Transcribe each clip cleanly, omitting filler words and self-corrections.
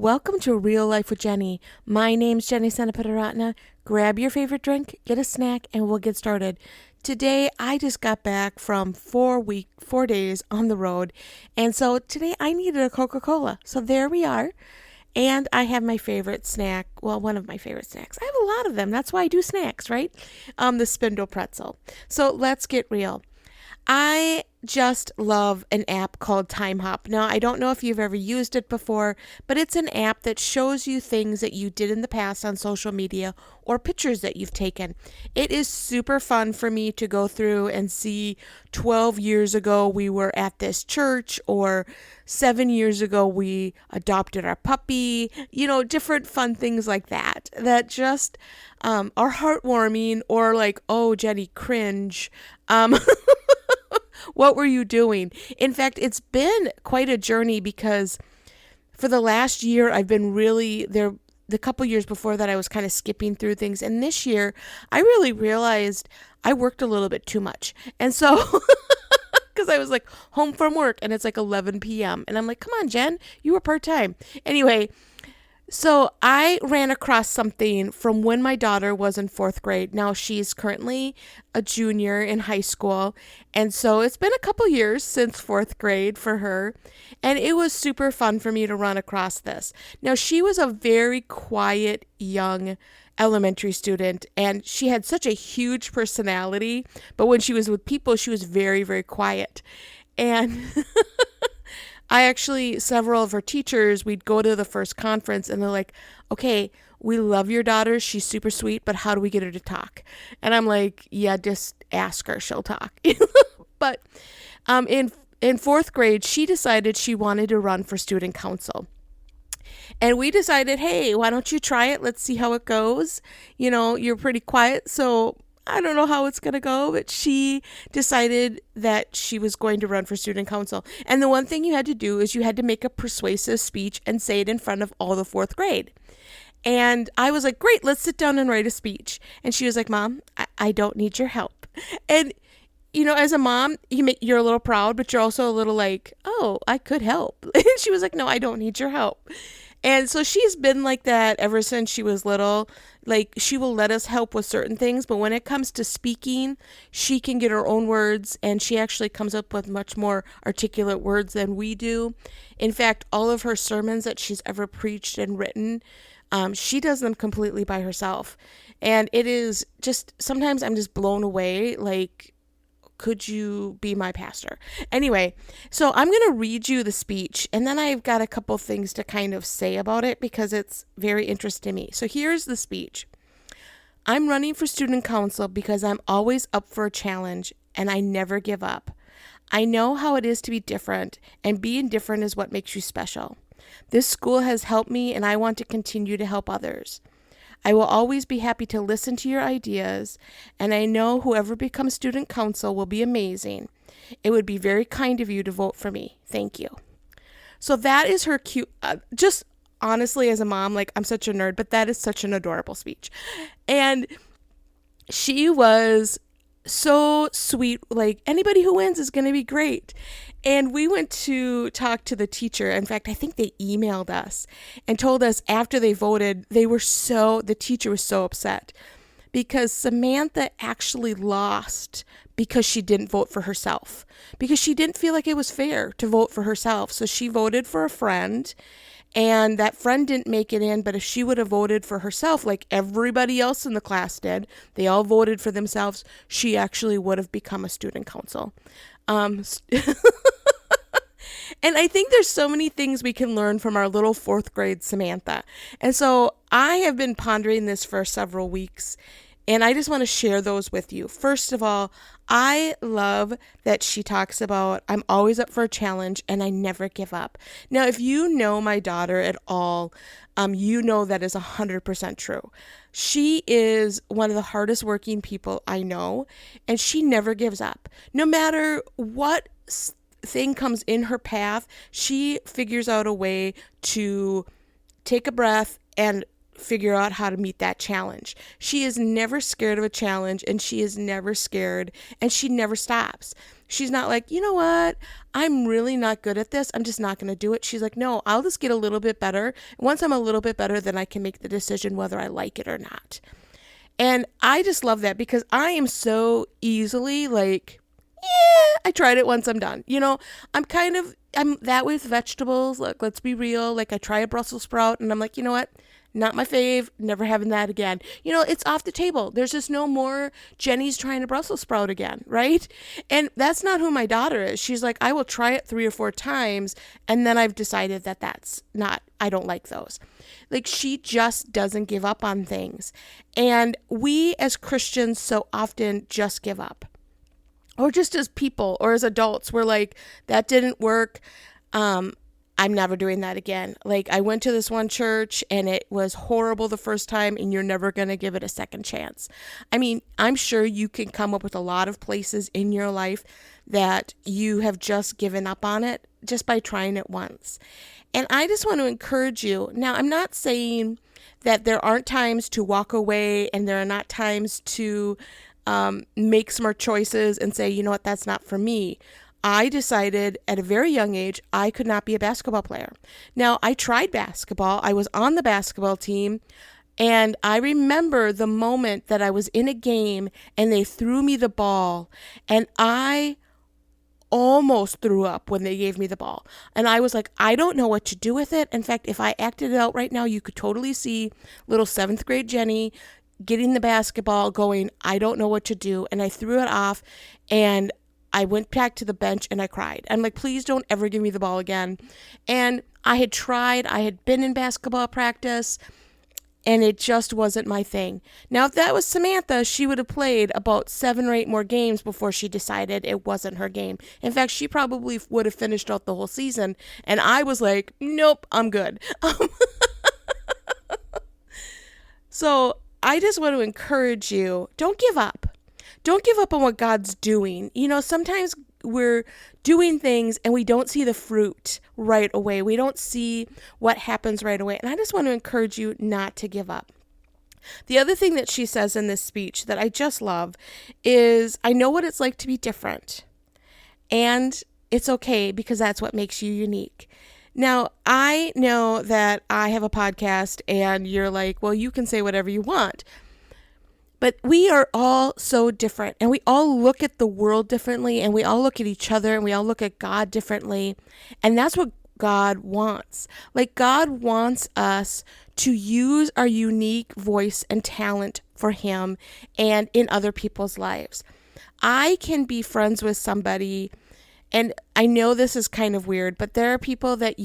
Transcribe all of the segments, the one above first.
Welcome to Real Life with Jenny. My name's Jenny Senaparatna. Grab your favorite drink, get a snack, and we'll get started. Today, I just got back from 4 days on the road, and so today I needed a Coca-Cola. So there we are, and I have my favorite snack. Well, one of my favorite snacks. I have a lot of them. That's why I do snacks, right? The Spindle pretzel. So let's get real. I just love an app called TimeHop. Now, I don't know if you've ever used it before, but it's an app that shows you things that you did in the past on social media or pictures that you've taken. It is super fun for me to go through and see 12 years ago we were at this church, or 7 years ago we adopted our puppy, different fun things like that just are heartwarming, or like, oh, Jenny, cringe. What were you doing? In fact, it's been quite a journey because for the last year, I've been really there. The couple years before that, I was kind of skipping through things. And this year, I really realized I worked a little bit too much. And so, because I was like home from work and it's like 11 p.m. And I'm like, come on, Jen, you were part-time. Anyway, so I ran across something from when my daughter was in fourth grade. Now she's currently a junior in high school. And so it's been a couple years since fourth grade for her. And it was super fun for me to run across this. Now she was a very quiet young elementary student, and she had such a huge personality. But when she was with people, she was very, very quiet. And several of her teachers, we'd go to the first conference and they're like, okay, we love your daughter. She's super sweet, but how do we get her to talk? And I'm like, yeah, just ask her. She'll talk. But in fourth grade, she decided she wanted to run for student council. And we decided, hey, why don't you try it? Let's see how it goes. You're pretty quiet, so I don't know how it's going to go, but she decided that she was going to run for student council. And the one thing you had to do is you had to make a persuasive speech and say it in front of all the fourth grade. And I was like, great, let's sit down and write a speech. And she was like, Mom, I don't need your help. And, as a mom, you're a little proud, but you're also a little like, oh, I could help. And she was like, no, I don't need your help. And so she's been like that ever since she was little. Like, she will let us help with certain things, but when it comes to speaking, she can get her own words, and she actually comes up with much more articulate words than we do. In fact, all of her sermons that she's ever preached and written, she does them completely by herself. And it is just, sometimes I'm just blown away, like, could you be my pastor? Anyway, so I'm going to read you the speech, and then I've got a couple things to kind of say about it because it's very interesting to me. So here's the speech. I'm running for student council because I'm always up for a challenge and I never give up. I know how it is to be different, and being different is what makes you special. This school has helped me, and I want to continue to help others. I will always be happy to listen to your ideas, and I know whoever becomes student council will be amazing. It would be very kind of you to vote for me. Thank you. So that is her cute, just honestly as a mom, like, I'm such a nerd, but that is such an adorable speech. And she was so sweet, like, anybody who wins is going to be great. And we went to talk to the teacher. In fact, I think they emailed us and told us after they voted, the teacher was so upset because Samantha actually lost because she didn't vote for herself, because she didn't feel like it was fair to vote for herself. So she voted for a friend, and that friend didn't make it in. But if she would have voted for herself, like everybody else in the class did, they all voted for themselves, she actually would have become a student council. And I think there's so many things we can learn from our little fourth grade Samantha. And so I have been pondering this for several weeks, and I just want to share those with you. First of all, I love that she talks about, I'm always up for a challenge and I never give up. Now, if you know my daughter at all, you know that is 100% true. She is one of the hardest working people I know, and she never gives up. No matter what thing comes in her path, she figures out a way to take a breath and figure out how to meet that challenge. She is never scared of a challenge, and she is never scared, and she never stops. She's not like, you know what? I'm really not good at this. I'm just not going to do it. She's like, no, I'll just get a little bit better. Once I'm a little bit better, then I can make the decision whether I like it or not. And I just love that because I am so easily like, yeah, I tried it once, I'm done. I'm that way with vegetables. Look, let's be real. Like I try a Brussels sprout and I'm like, you know what? Not my fave, never having that again. It's off the table. There's just no more Jenny's trying a Brussels sprout again, right? And that's not who my daughter is. She's like, I will try it 3 or 4 times, and then I've decided that that's not, I don't like those. Like, she just doesn't give up on things. And we as Christians so often just give up. Or just as people or as adults, we're like, that didn't work. I'm never doing that again. Like, I went to this one church and it was horrible the first time, and you're never going to give it a second chance. I mean, I'm sure you can come up with a lot of places in your life that you have just given up on it just by trying it once. And I just want to encourage you. Now, I'm not saying that there aren't times to walk away and there are not times to make smart choices and say, you know what, that's not for me. I decided at a very young age I could not be a basketball player. Now, I tried basketball. I was on the basketball team, and I remember the moment that I was in a game and they threw me the ball, and I almost threw up when they gave me the ball. And I was like, I don't know what to do with it. In fact, if I acted it out right now, you could totally see little 7th grade Jenny getting the basketball going, I don't know what to do. And I threw it off, and I went back to the bench and I cried. I'm like, please don't ever give me the ball again. And I had tried, I had been in basketball practice, and it just wasn't my thing. Now, if that was Samantha, she would have played about 7 or 8 more games before she decided it wasn't her game. In fact, she probably would have finished out the whole season. And I was like, nope, I'm good. So I just want to encourage you, don't give up. Don't give up on what God's doing. Sometimes we're doing things and we don't see the fruit right away. We don't see what happens right away. And I just want to encourage you not to give up. The other thing that she says in this speech that I just love is, I know what it's like to be different. And it's okay because that's what makes you unique. Now, I know that I have a podcast and you're like, well, you can say whatever you want. But we are all so different, and we all look at the world differently, and we all look at each other, and we all look at God differently. And that's what God wants. Like, God wants us to use our unique voice and talent for Him and in other people's lives. I can be friends with somebody, and I know this is kind of weird, but there are people that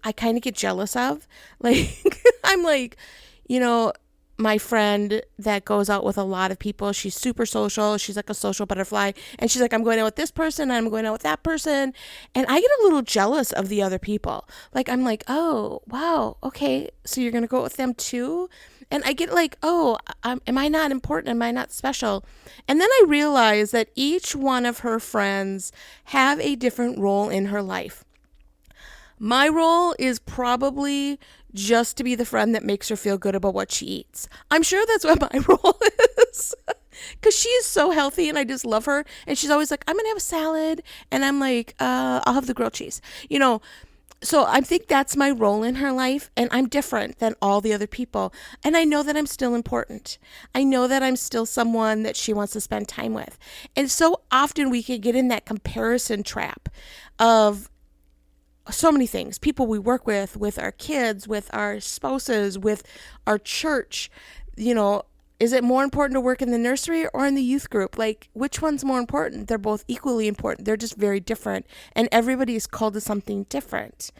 I kind of get jealous of. Like, I'm like, my friend that goes out with a lot of people, she's super social. She's like a social butterfly. And she's like, I'm going out with this person, and I'm going out with that person. And I get a little jealous of the other people. Like, I'm like, oh, wow, okay, so you're going to go out with them too? And I get like, oh, am I not important? Am I not special? And then I realize that each one of her friends have a different role in her life. My role is probably just to be the friend that makes her feel good about what she eats. I'm sure that's what my role is. Because she is so healthy and I just love her. And she's always like, I'm going to have a salad. And I'm like, I'll have the grilled cheese. So I think that's my role in her life. And I'm different than all the other people. And I know that I'm still important. I know that I'm still someone that she wants to spend time with. And so often we can get in that comparison trap of so many things, people we work with our kids, with our spouses, with our church. Is it more important to work in the nursery or in the youth group? Like, which one's more important? They're both equally important. They're just very different, and everybody is called to something different.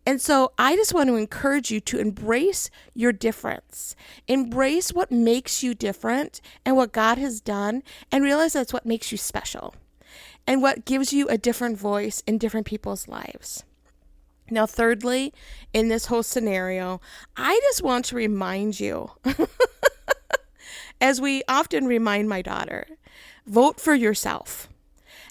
And so I just want to encourage you to embrace your difference. Embrace what makes you different and what God has done, and realize that's what makes you special and what gives you a different voice in different people's lives. Now, thirdly, in this whole scenario, I just want to remind you, as we often remind my daughter, vote for yourself.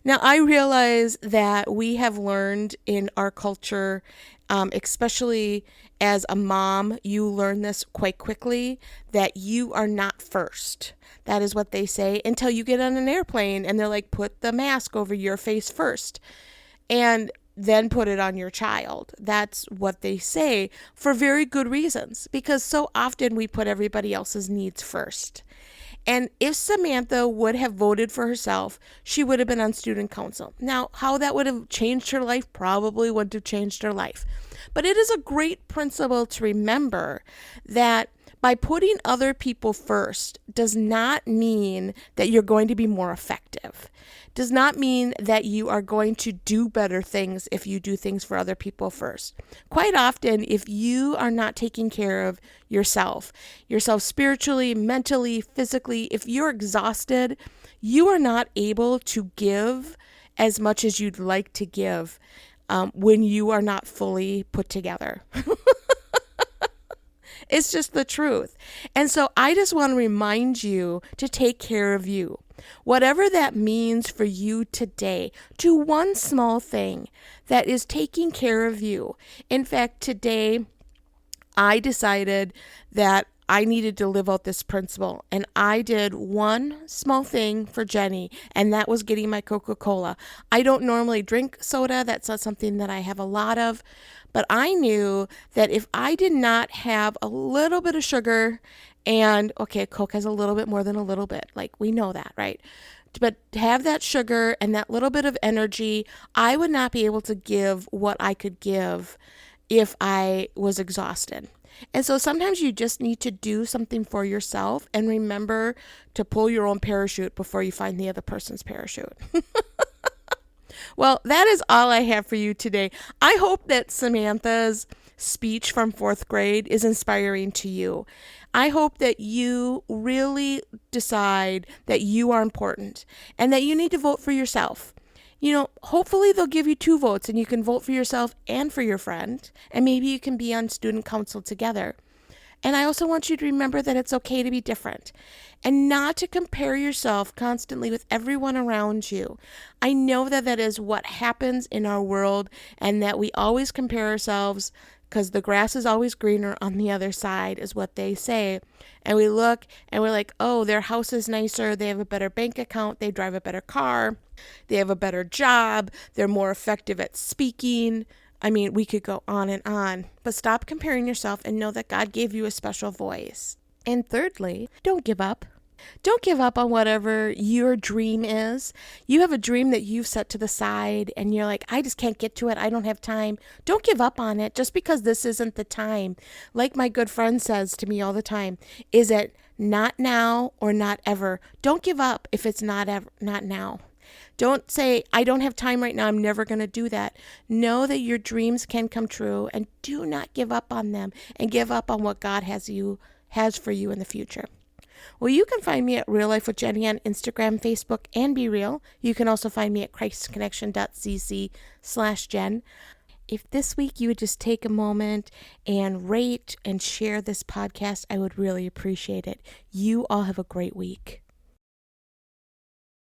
Now, I realize that we have learned in our culture Especially as a mom, you learn this quite quickly, that you are not first. That is what they say until you get on an airplane and they're like, put the mask over your face first and then put it on your child. That's what they say for very good reasons, because so often we put everybody else's needs first. And if Samantha would have voted for herself, she would have been on student council. Now, how that would have changed her life probably wouldn't have changed her life. But it is a great principle to remember that by putting other people first does not mean that you're going to be more effective. Does not mean that you are going to do better things if you do things for other people first. Quite often, if you are not taking care of yourself spiritually, mentally, physically, if you're exhausted, you are not able to give as much as you'd like to give when you are not fully put together. It's just the truth. And so I just want to remind you to take care of you. Whatever that means for you today, do one small thing that is taking care of you. In fact, today I decided that I needed to live out this principle, and I did one small thing for Jenny, and that was getting my Coca-Cola. I don't normally drink soda. That's not something that I have a lot of, but I knew that if I did not have a little bit of sugar, and okay, Coke has a little bit more than a little bit, like we know that, right? But to have that sugar and that little bit of energy, I would not be able to give what I could give if I was exhausted. And so sometimes you just need to do something for yourself and remember to pull your own parachute before you find the other person's parachute. Well, that is all I have for you today. I hope that Samantha's speech from 4th grade is inspiring to you. I hope that you really decide that you are important and that you need to vote for yourself. You know, hopefully they'll give you 2 votes and you can vote for yourself and for your friend, and maybe you can be on student council together. And I also want you to remember that it's okay to be different and not to compare yourself constantly with everyone around you. I know that that is what happens in our world, and that we always compare ourselves because the grass is always greener on the other side, is what they say. And we look and we're like, oh, their house is nicer, they have a better bank account, they drive a better car, they have a better job, they're more effective at speaking. I mean, we could go on, but stop comparing yourself and know that God gave you a special voice. And thirdly, don't give up. Don't give up on whatever your dream is. You have a dream that you've set to the side and you're like, I just can't get to it. I don't have time. Don't give up on it just because this isn't the time. Like my good friend says to me all the time, is it not now or not ever? Don't give up if it's not now. Don't say, I don't have time right now, I'm never going to do that. Know that your dreams can come true, and do not give up on them and give up on what God has for you in the future. Well, you can find me at Real Life with Jenny on Instagram, Facebook, and Be Real. You can also find me at christconnection.cc/Jen. If this week you would just take a moment and rate and share this podcast, I would really appreciate it. You all have a great week.